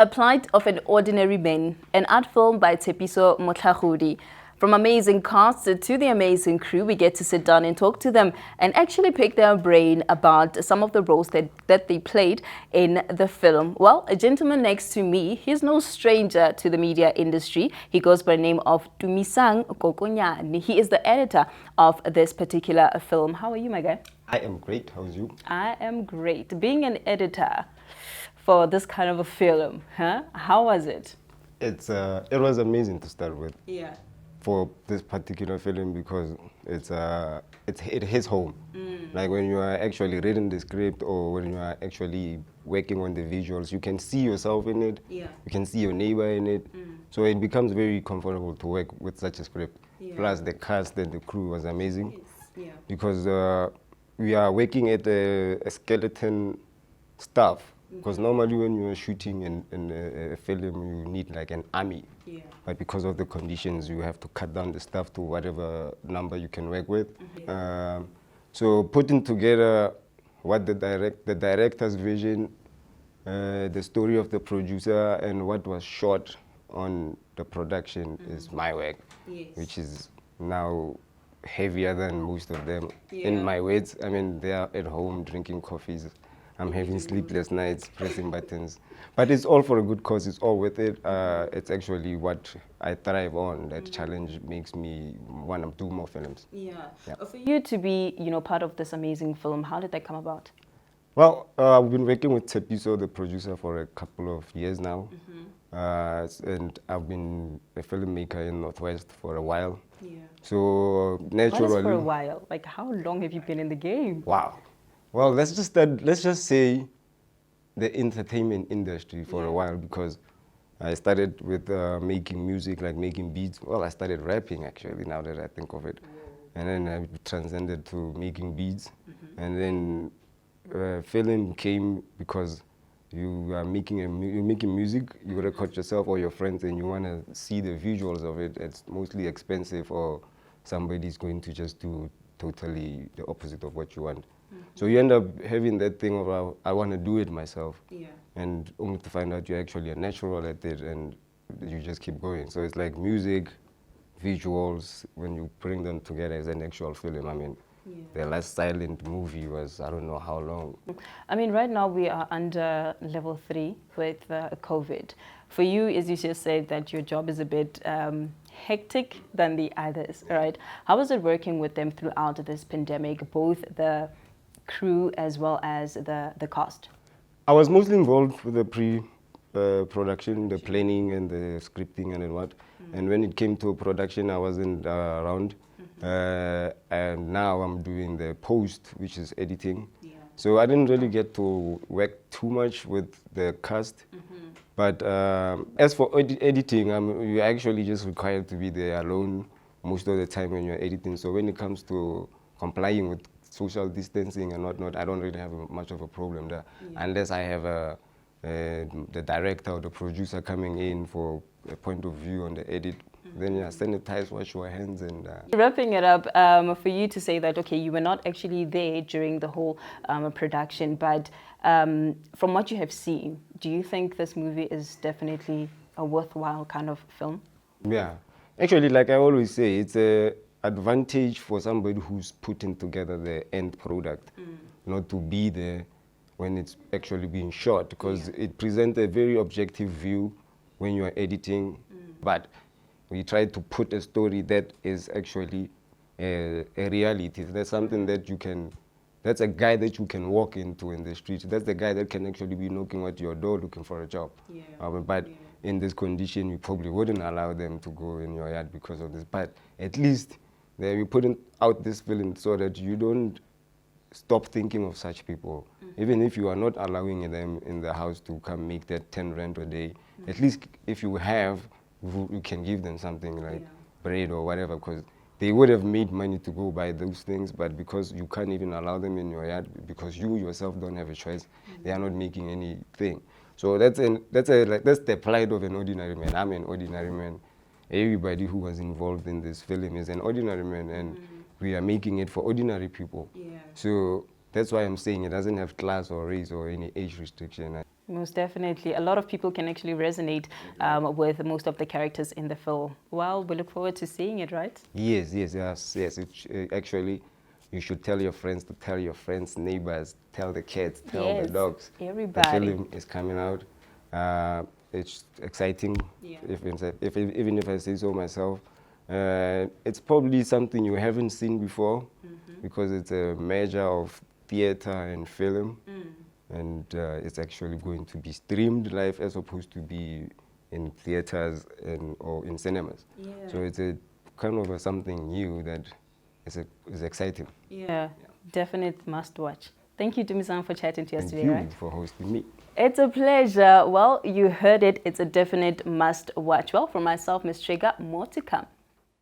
A Plight of an Ordinary Man, an art film by Tshepiso Motlhagodi. From amazing cast to the amazing crew, we get to sit down and talk to them and actually pick their brain about some of the roles that they played in the film. Well, a gentleman next to me, he's no stranger to the media industry. He goes by the name of Tumisang Kokonyane. He is the editor of this particular film. How are you, my guy? I am great. How's you? I am great. Being an editor for this kind of a film, huh? How was it? It was amazing to start with. Yeah. For this particular film because it hits home. Like when you are actually reading the script or when you are actually working on the visuals, you can see yourself in it. Yeah. You can see your neighbor in it. So it becomes very comfortable to work with such a script. Yeah. Plus the cast and the crew was amazing. Yes. Yeah. Because we are working at a skeleton staff. Because normally when you're shooting in a film, you need like an army. Yeah. But because of the conditions, you have to cut down the staff to whatever number you can work with. So putting together what the director's vision, the story of the producer, and what was shot on the production is my work, Yes. which is now heavier than most of them. Yeah. In my words, I mean, they are at home drinking coffees. I'm having sleepless nights, pressing buttons. But it's all for a good cause. It's all worth it. It's actually what I thrive on. That challenge makes me want to do more films. Yeah. Yeah. For you to be, part of this amazing film, how did that come about? Well, I've been working with Tshepiso, the producer, for a couple of years now. And I've been a filmmaker in Northwest for a while. Yeah. So What naturally... is for a while? Like, how long have you been in the game? Wow. Well, let's just say the entertainment industry for a while, because I started with making music, like making beats. Well, I started rapping actually, now that I think of it. And then I transcended to making beats. And then film came because you are making music, you record yourself or your friends and you want to see the visuals of it. It's mostly expensive, or somebody's going to just do totally the opposite of what you want. So you end up having that thing of, I want to do it myself. Yeah. And only to find out you're actually a natural at it, and you just keep going. So it's like music, visuals, when you bring them together as an actual film. I mean, the last silent movie was, I don't know how long. I mean, right now we are under level 3 with COVID. For you, as you just said, that your job is a bit hectic than the others, right? How was it working with them throughout this pandemic, both the crew as well as the cast? I was mostly involved with the pre-production, the planning and the scripting and what. And when it came to production, I wasn't around. And now I'm doing the post, which is editing. Yeah. So I didn't really get to work too much with the cast. But as for editing, you're actually just required to be there alone most of the time when you're editing. So when it comes to complying with social distancing and whatnot, I don't really have much of a problem there, unless I have the director or the producer coming in for a point of view on the edit. Then sanitize, wash your hands, and wrapping it up, for you to say that, okay, you were not actually there during the whole production, but from what you have seen, do you think this movie is definitely a worthwhile kind of film? Yeah, actually, like I always say, it's a advantage for somebody who's putting together the end product, not to be there when it's actually being shot, because it presents a very objective view when you are editing. But we try to put a story that is actually a reality. That's something that that's a guy that you can walk into in the streets. That's the guy that can actually be knocking at your door looking for a job. But in this condition, you probably wouldn't allow them to go in your yard because of this. But at least we're putting out this film so that you don't stop thinking of such people. Even if you are not allowing them in the house to come make that 10 rand a day, at least if you have, you can give them something like bread or whatever, because they would have made money to go buy those things, but because you can't even allow them in your yard, because you yourself don't have a choice, they are not making anything. So that's the plight of an ordinary man. I'm an ordinary man. Everybody who was involved in this film is an ordinary man, and we are making it for ordinary people. So that's why I'm saying it doesn't have class or race or any age restriction. Most definitely. A lot of people can actually resonate with most of the characters in the film. Well, we look forward to seeing it, right? Yes, yes, yes, yes. Actually, you should tell your friends to tell your friends, neighbors, tell the kids, tell the Yes, dogs. The everybody. film is coming out. It's exciting, Yeah. even if I say so myself. It's probably something you haven't seen before because it's a merger of theater and film. And it's actually going to be streamed live as opposed to be in theaters or in cinemas. Yeah. So it's a kind of something new that is exciting. Yeah, definite must watch. Thank you, Dumisang, for chatting to us Thank today, you right? for hosting me. It's a pleasure. Well, you heard it. It's a definite must watch. Well, for myself, Ms. Trigger, more to come.